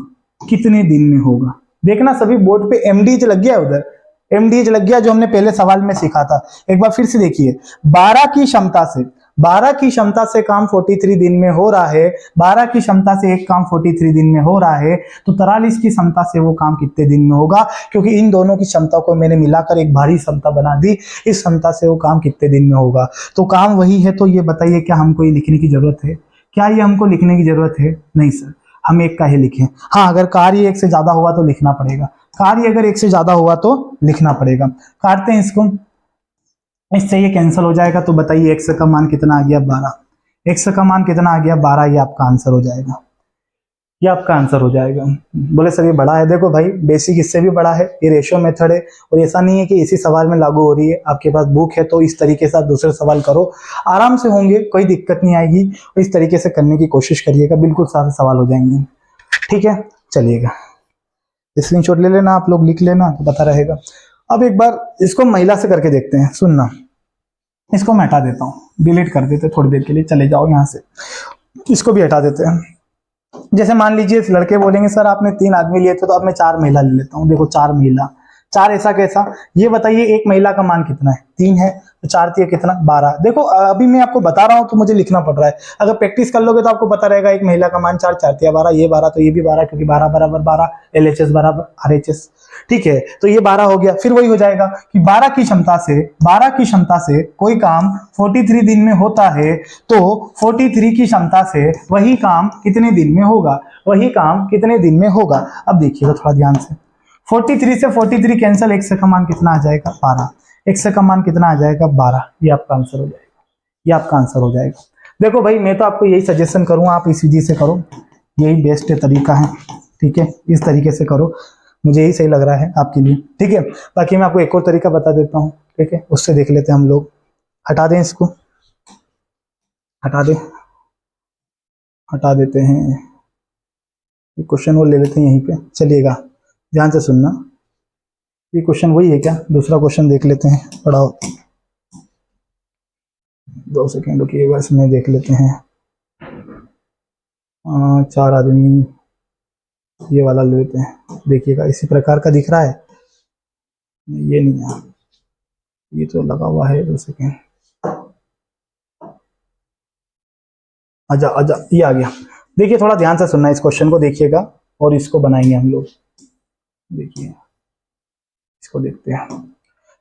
कितने दिन में होगा। देखना सभी, बोर्ड पे MDH लग गया, उधर MDH लग गया जो हमने पहले सवाल में सीखा था। एक बार फिर से देखिए, 12 की क्षमता से, 12 की क्षमता से काम 43 दिन में हो रहा है, 12 की क्षमता से एक काम 43 दिन में हो रहा है, तो 43 की क्षमता से वो काम कितने दिन में होगा, क्योंकि इन दोनों की क्षमता को मैंने मिलाकर एक भारी क्षमता बना दी, इस क्षमता से वो काम कितने दिन में होगा। तो काम वही है, तो ये बताइए क्या हमको ये लिखने की जरूरत है, क्या ये हमको लिखने की जरूरत है, नहीं सर, हम एक का ही लिखें। हाँ, अगर कार्य 1 से ज्यादा हुआ तो लिखना पड़ेगा, कार्य अगर 1 से ज्यादा हुआ तो लिखना पड़ेगा। काटते हैं इसको, इससे ये कैंसिल हो जाएगा। तो बताइए x का मान कितना आ गया 12, x का मान कितना आ गया 12, ये आपका आंसर हो जाएगा, ये आपका आंसर हो जाएगा। बोले सर ये बड़ा है, देखो भाई बेसिक इससे भी बड़ा है, ये रेशियो मेथड है, और ऐसा नहीं है कि इसी सवाल में लागू हो रही है। आपके पास बुक है तो इस तरीके से आप दूसरे सवाल करो, आराम से होंगे, कोई दिक्कत नहीं आएगी। इस तरीके से करने की कोशिश करिएगा, बिल्कुल सारे सवाल हो जाएंगे। ठीक है, चलिएगा स्क्रीनशॉट ले लेना, आप लोग लिख लेना तो पता रहेगा। अब एक बार इसको महिला से करके देखते हैं, सुनना, इसको मैं हटा देता हूँ, डिलीट कर देते थोड़ी देर के लिए, चले जाओ यहाँ से, इसको भी हटा देते हैं। जैसे मान लीजिए लड़के बोलेंगे सर आपने 3 आदमी लिए थे, तो अब मैं 4 महिला ले लेता हूँ। देखो 4 महिला, 4 ऐसा कैसा, ये बताइए एक महिला का मान कितना है 3 है, तो 4 तिया कितना 12। देखो अभी मैं आपको बता रहा हूँ तो मुझे लिखना पड़ रहा है, अगर प्रैक्टिस कर लोगे तो आपको पता रहेगा एक महिला का मान 4, 4 तिया 12, ये 12 तो ये भी 12, क्योंकि 12 बराबर 12, LHS बराबर RHS। ठीक है, तो ये 12 हो गया। फिर वही हो जाएगा कि 12 की क्षमता से, 12 की क्षमता से कोई काम 43 दिन में होता है, तो 43 की क्षमता से वही काम कितने दिन में होगा, वही काम कितने दिन में होगा। अब देखिएगा थोड़ा ध्यान से, 43 से 43 कैंसिल, x का मान कितना आ जाएगा 12, x का मान कितना आ जाएगा 12, ये आपका आंसर हो जाएगा, ये आपका आंसर हो जाएगा। देखो भाई मैं तो आपको यही सजेशन करूंगा, आप इस विधि से करो, यही बेस्ट तरीका है। ठीक है, इस तरीके से करो, मुझे यही सही लग रहा है आपके लिए, ठीक है। बाकी मैं आपको एक और तरीका बता देता हूँ, ठीक है, उससे देख लेते हैं हम लोग। हटा दें इसको, हटा दें, हटा देते हैं, क्वेश्चन वो ले लेते हैं यहीं पे, चलिएगा ध्यान से सुनना। ये क्वेश्चन वही है क्या? दूसरा क्वेश्चन देख लेते हैं, पढ़ाओ, 2 सेकेंड रुकिएगा, इसमें देख लेते हैं। 4 आदमी, ये वाला ले लेते हैं, देखिएगा इसी प्रकार का दिख रहा है, ये नहीं है, ये तो लगा हुआ है, 2 सेकेंड, आजा आजा, ये आ गया। देखिए थोड़ा ध्यान से सुनना, इस क्वेश्चन को देखिएगा और इसको बनाएंगे हम लोग। देखिए इसको देखते हैं।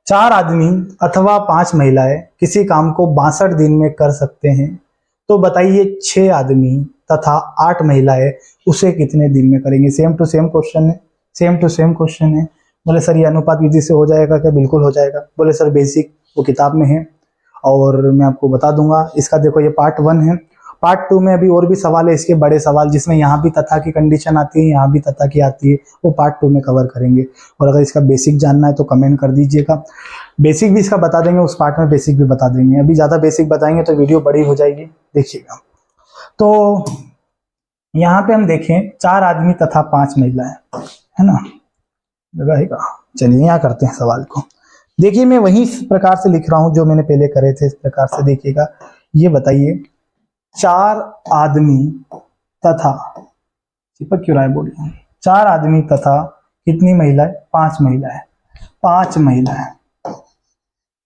4 आदमी अथवा 5 महिलाएं किसी काम को 62 दिन में कर सकते हैं, तो बताइए 6 आदमी तथा 8 महिलाएं उसे कितने दिन में करेंगे? सेम टू सेम क्वेश्चन है, सेम टू सेम क्वेश्चन है। बोले सर ये अनुपात विधि से हो जाएगा क्या? बिल्कुल हो जाएगा। बोले सर बेसिक वो किताब में है और मैं आपको बता दूंगा। इसका देखो ये पार्ट 1 है, पार्ट 2 में अभी और भी सवाल है, इसके बड़े सवाल, जिसमें यहाँ भी तथा की कंडीशन आती है, यहाँ भी तथा की आती है, वो पार्ट 2 में कवर करेंगे। और अगर इसका बेसिक जानना है तो कमेंट कर दीजिएगा, बेसिक भी इसका बता देंगे, उस पार्ट में बेसिक भी बता देंगे। अभी ज़्यादा बेसिक बताएंगे तो वीडियो बड़ी हो जाएगी, देखिएगा। तो यहाँ पे हम देखें 4 आदमी तथा 5 महिलाएं, है ना, जगह है का? चलिए यहाँ करते हैं सवाल को। देखिए मैं वही प्रकार से लिख रहा हूँ जो मैंने पहले करे थे, इस प्रकार से देखिएगा। ये बताइए 4 आदमी तथा, चिपक क्यों रहा है बोर्ड? 4 आदमी तथा कितनी महिलाएं? 5 महिलाएं। 5 महिलाएं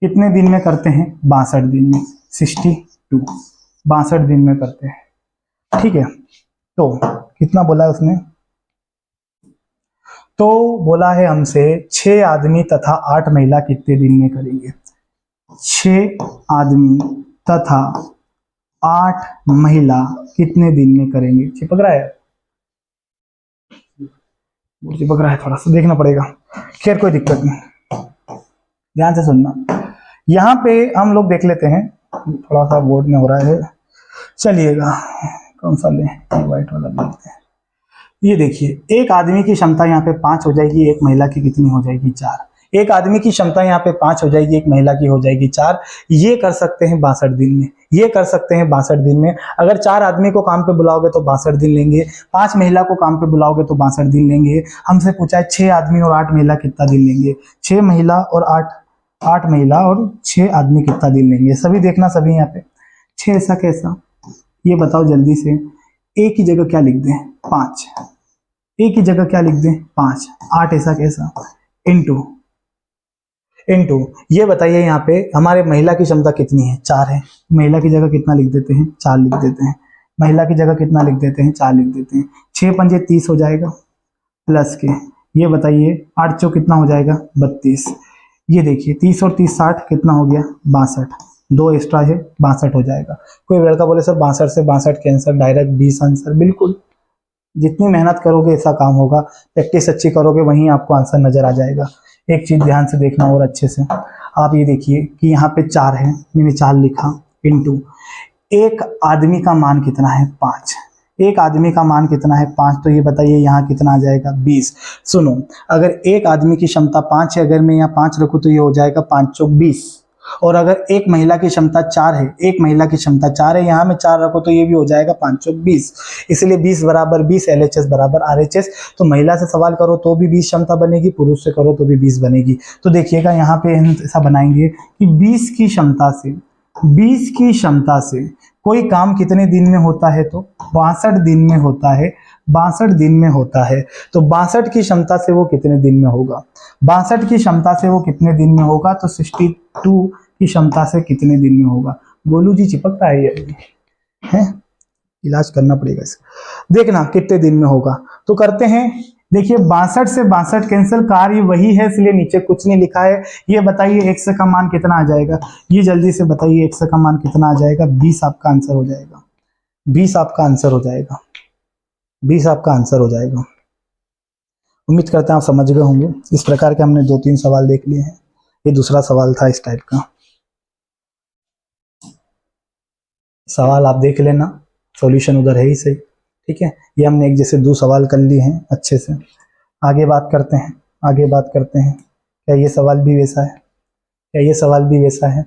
कितने दिन में करते हैं? 62 दिन में, 62, 62 दिन में करते हैं, ठीक है। तो कितना बोला है उसने? तो बोला है हमसे 6 आदमी तथा 8 महिला कितने दिन में करेंगे? 6 आदमी तथा 8 महिला कितने दिन में करेंगे? चिपक रहा है, चिपक रहा है, थोड़ा सा देखना पड़ेगा, खैर कोई दिक्कत नहीं, ध्यान से सुनना। यहाँ पे हम लोग देख लेते हैं, थोड़ा सा बोर्ड में हो रहा है, चलिएगा कौन सा लें, व्हाइट वाला लेते हैं। ये देखिए एक आदमी की क्षमता यहाँ पे 5 हो जाएगी, एक महिला की कितनी हो जाएगी? 4। एक आदमी की क्षमता यहाँ पे 5 हो जाएगी, एक महिला की हो जाएगी 4। ये कर सकते हैं 62 दिन में, ये कर सकते हैं 62 दिन में। अगर 4 आदमी को काम पे बुलाओगे तो 62 दिन लेंगे, 5 महिला को काम पे बुलाओगे तो 62 दिन लेंगे। हमसे पूछा है 6 आदमी और 8 महिला कितना दिन लेंगे? 6 महिला और 8 महिला और 6 आदमी कितना दिन लेंगे? सभी देखना, सभी यहाँ पे 6 ऐसा कैसा? ये बताओ जल्दी से। एक की जगह क्या लिख दें? 5। एक की जगह क्या लिख दें? 5। 8 ऐसा कैसा? इनटू ये बताइए यहाँ पे हमारे महिला की क्षमता कितनी है? 4 है। महिला की जगह कितना लिख देते हैं? 4 लिख देते हैं। महिला की जगह कितना लिख देते हैं? 4 लिख देते हैं। 6 पंजे 30 हो जाएगा प्लस के, ये बताइए 8 चौ कितना हो जाएगा? 32। ये देखिए 30 और 30 60 कितना हो गया? 62। 2 एक्स्ट्रा है, 62 हो जाएगा। कोई लड़का बोले सर 62 से 62 कैंसर, डायरेक्ट 20 आंसर। बिल्कुल, जितनी मेहनत करोगे ऐसा काम होगा, प्रैक्टिस अच्छी करोगे वहीं आपको आंसर नजर आ जाएगा। एक चीज ध्यान से देखना और अच्छे से, आप ये देखिए कि यहाँ पे 4 है, मैंने 4 लिखा, इनटू एक आदमी का मान कितना है? 5। एक आदमी का मान कितना है? 5। तो ये बताइए यहाँ कितना आ जाएगा? 20। सुनो, अगर एक आदमी की क्षमता 5 है, अगर मैं यहाँ 5 रखूँ तो ये हो जाएगा 5 चौक 20। और अगर एक महिला की क्षमता 4 है, एक महिला की क्षमता 4 है, यहाँ में 4 रखो तो ये भी हो जाएगा 5 चौक 20। इसलिए 20 बराबर 20, LHS बराबर RHS। तो महिला से सवाल करो तो भी 20 क्षमता बनेगी, पुरुष से करो तो भी 20 बनेगी। तो देखिएगा यहाँ पे हम ऐसा बनाएंगे कि 20 की क्षमता से कोई काम कितने दिन में होता है? तो 62 दिन में होता है, 62 दिन में होता है। तो 62 की क्षमता से वो कितने दिन में होगा? 62 की क्षमता से वो कितने दिन में होगा? तो 62 की क्षमता से कितने दिन में होगा? गोलू जी चिपक रहा है ये है, इलाज करना पड़ेगा इसका। देखना कितने दिन में होगा, तो करते हैं। देखिए 62 से 62 कैंसिल, कार्य वही है इसलिए नीचे कुछ नहीं लिखा है। ये बताइए x का मान कितना आ जाएगा? ये जल्दी से बताइए x का मान कितना आ जाएगा? 20 आपका आंसर हो जाएगा। 20 आपका आंसर हो जाएगा। 20 आपका आंसर हो जाएगा। उम्मीद करते हैं आप समझ गए होंगे। इस प्रकार के हमने 2-3 सवाल देख लिए हैं। ये दूसरा सवाल था इस टाइप का। सवाल आप देख लेना, सॉल्यूशन उधर है ही सही। ठीक है, ये हमने एक जैसे 2 सवाल कर लिए हैं अच्छे से। आगे बात करते हैं, आगे बात करते हैं। क्या ये सवाल भी वैसा है? क्या ये सवाल भी वैसा है?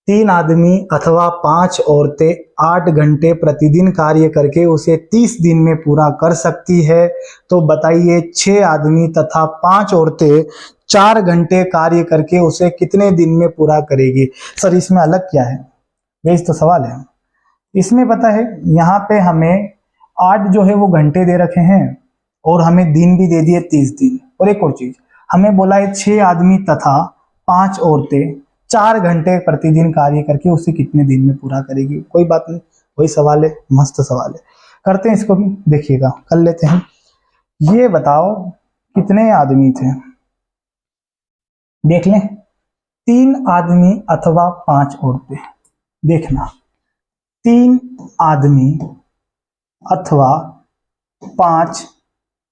3 आदमी अथवा 5 औरतें 8 घंटे प्रतिदिन कार्य करके उसे 30 दिन में पूरा कर सकती है, तो बताइए 6 आदमी तथा 5 औरतें 4 घंटे कार्य करके उसे कितने दिन में पूरा करेगी? सर इसमें अलग क्या है? यही तो सवाल है। इसमें पता है, यहाँ पे हमें 8 जो है वो घंटे दे रखे हैं और हमें दिन भी दे दिए 30 दिन। और एक और चीज हमें बोला है 6 आदमी तथा 5 औरतें 4 घंटे प्रतिदिन कार्य करके उसे कितने दिन में पूरा करेगी। कोई बात नहीं, वही सवाल है, मस्त सवाल है। करते हैं इसको भी, देखिएगा कर लेते हैं। ये बताओ कितने आदमी थे? देख लें, 3 आदमी अथवा 5 औरतें। देखना, 3 आदमी अथवा 5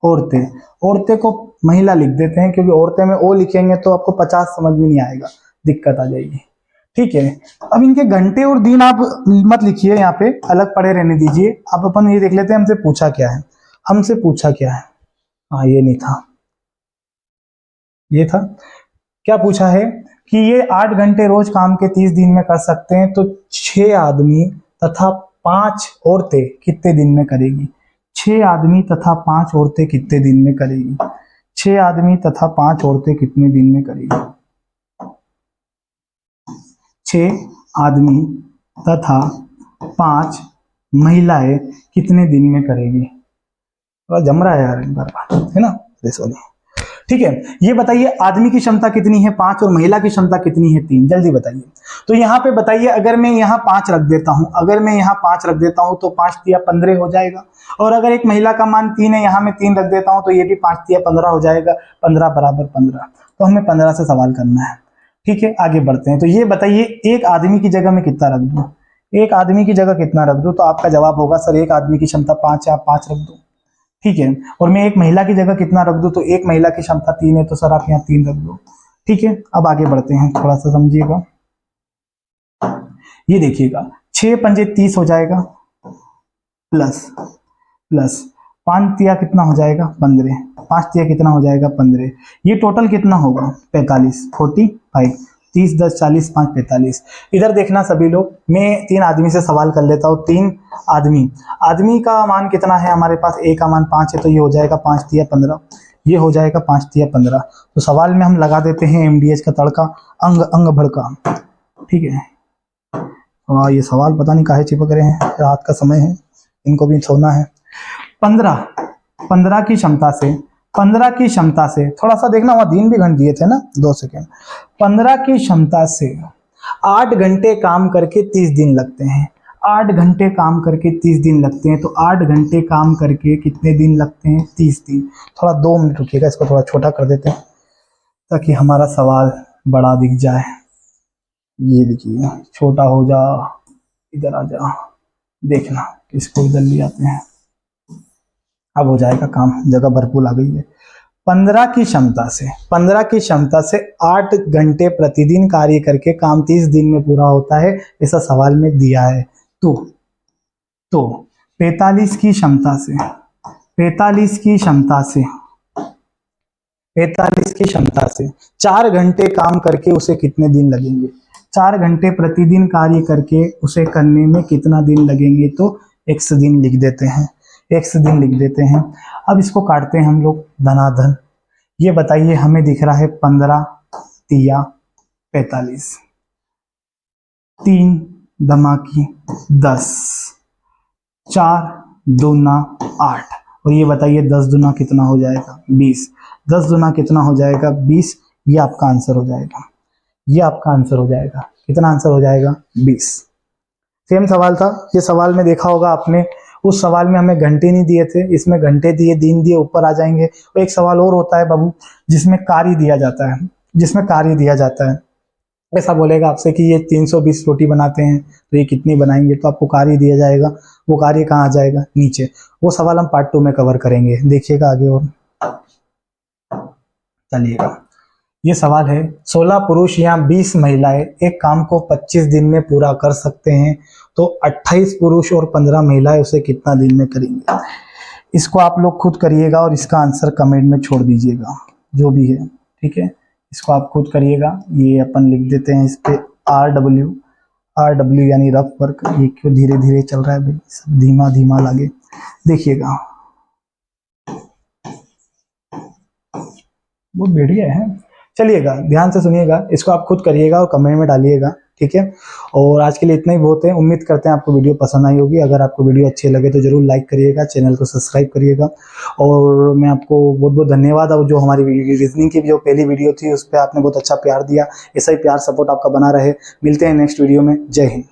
औरतें। औरतें को महिला लिख देते हैं, क्योंकि औरतें में ओ लिखेंगे तो आपको 50 समझ में नहीं आएगा, दिक्कत आ जाएगी। ठीक है, अब इनके घंटे और दिन आप मत लिखिए, यहाँ पे अलग पड़े रहने दीजिए। अब अपन ये देख लेते हैं हमसे पूछा क्या है। हमसे पूछा क्या है? हाँ ये नहीं था, ये था। क्या पूछा है कि ये 8 घंटे रोज काम के 30 दिन में कर सकते हैं, तो 6 आदमी तथा 5 औरतें कितने दिन में करेगी? 6 आदमी तथा 5 औरतें कितने दिन में करेगी? 6 आदमी तथा 5 औरतें कितने दिन में करेगी? 6 आदमी तथा 5 महिलाएं कितने दिन में करेगी? थोड़ा जम रहा है यार इन बार, है ना? वाली ठीक है। ये बताइए आदमी की क्षमता कितनी है? 5 और महिला की क्षमता कितनी है? 3। जल्दी बताइए। तो यहाँ पे बताइए, अगर मैं यहाँ 5 रख देता हूँ, अगर मैं यहाँ 5 रख देता हूँ तो 5 तिया 15 हो जाएगा। और अगर एक महिला का मान 3 है, यहाँ मैं 3 रख देता हूँ तो ये भी 5 तिया 15 हो जाएगा। 15 बराबर 15। तो हमें 15 से सवाल करना है। ठीक है, आगे बढ़ते हैं। तो ये बताइए एक आदमी की जगह मैं कितना रख दूं? एक आदमी की जगह कितना रख दूं? तो आपका जवाब होगा सर एक आदमी की क्षमता 5 है, आप 5 रख दो। ठीक है, और मैं एक महिला की जगह कितना रख दूं? तो एक महिला की क्षमता 3 है, तो सर आप यहाँ 3 रख दो। ठीक है, अब आगे बढ़ते हैं, थोड़ा सा समझिएगा। ये देखिएगा, 6 पंजे 30 हो जाएगा, प्लस प्लस 5 तिया कितना हो जाएगा? 15। 5 तिया कितना हो जाएगा? 15। ये टोटल कितना होगा? 45, 45। 30 10 40 5 45। इधर देखना सभी लोग, मैं 3 आदमी से सवाल कर लेता हूँ। 3 आदमी, आदमी का मान कितना है हमारे पास? ए का मान 5 है, तो ये हो जाएगा 5 तिया 15। ये हो जाएगा 5 तिया 15। तो सवाल में हम लगा देते हैं एमडीएच का तड़का, अंग अंग भड़का। ठीक है, और ये सवाल पता नहीं काहे चिपक रहे हैं, रात का समय है, इनको भी सोना है। 15 की क्षमता से, 15 की क्षमता से थोड़ा सा देखना, वहां दिन भी घंट दिए थे ना, 2 सेकेंड। 15 की क्षमता से 8 घंटे काम करके 30 दिन लगते हैं। 8 घंटे काम करके 30 दिन लगते हैं, तो 8 घंटे काम करके कितने दिन लगते हैं? 30 दिन। थोड़ा 2 मिनट रुकिएगा, इसको थोड़ा छोटा कर देते हैं ताकि हमारा सवाल बड़ा दिख जाए। ये देखिए, छोटा हो जा, इधर आ जा, देखना इसको इधर ले आते हैं, अब हो जाएगा काम, जगह भरपूर आ गई है। 15 की क्षमता से, 15 की क्षमता से 8 घंटे प्रतिदिन कार्य करके काम 30 दिन में पूरा होता है, ऐसा सवाल में दिया है। तो 45 की क्षमता से, 45 की क्षमता से, 45 की क्षमता से 4 घंटे काम करके उसे कितने दिन लगेंगे? 4 घंटे प्रतिदिन कार्य करके उसे करने में कितना दिन लगेंगे? तो x दिन लिख देते हैं, x दिन लिख देते हैं। अब इसको काटते हैं हम लोग धनाधन। ये बताइए हमें दिख रहा है 15 तिया 45, 3 दमाकी 10, 4 दूना 8, और ये बताइए 10 दूना कितना हो जाएगा? 20। 10 दूना कितना हो जाएगा? 20। ये आपका आंसर हो जाएगा, ये आपका आंसर हो जाएगा। कितना आंसर हो जाएगा? 20। सेम सवाल था, ये सवाल में देखा होगा आपने, उस सवाल में हमें घंटे नहीं दिए थे, इसमें घंटे दिए, दिन दिए, ऊपर आ जाएंगे। और एक सवाल और होता है बाबू, जिसमें कार्य दिया जाता है, जिसमें कार्य दिया जाता है। ऐसा बोलेगा आपसे कि ये 320 रोटी बनाते हैं, तो ये कितनी बनाएंगे? तो आपको कार्य दिया जाएगा, वो कार्य कहाँ आ जाएगा? नीचे। वो सवाल हम पार्ट 2 में कवर करेंगे, देखिएगा आगे। और चलिएगा, ये सवाल है, 16 पुरुष या 20 महिलाएं एक काम को 25 दिन में पूरा कर सकते हैं, तो 28 पुरुष और 15 महिलाएं उसे कितना दिन में करेंगे। इसको आप लोग खुद करिएगा और इसका आंसर कमेंट में छोड़ दीजिएगा, जो भी है, ठीक है। इसको आप खुद करिएगा। ये अपन लिख देते हैं इस पे RW यानी रफ वर्क। ये क्यों धीरे धीरे चल रहा है भाई, सब धीमा धीमा लगे, देखिएगा वो बढ़िया है। चलिएगा, ध्यान से सुनिएगा, इसको आप खुद करिएगा और कमेंट में डालिएगा, ठीक है। और आज के लिए इतना ही बहुत है। उम्मीद करते हैं आपको वीडियो पसंद आई होगी। अगर आपको वीडियो अच्छी लगे तो जरूर लाइक करिएगा, चैनल को सब्सक्राइब करिएगा। और मैं आपको बहुत बहुत धन्यवाद। और जो हमारी रीजनिंग की जो पहली वीडियो थी उस पर आपने बहुत अच्छा प्यार दिया, ऐसा ही प्यार सपोर्ट आपका बना रहे। मिलते हैं नेक्स्ट वीडियो में। जय हिंद।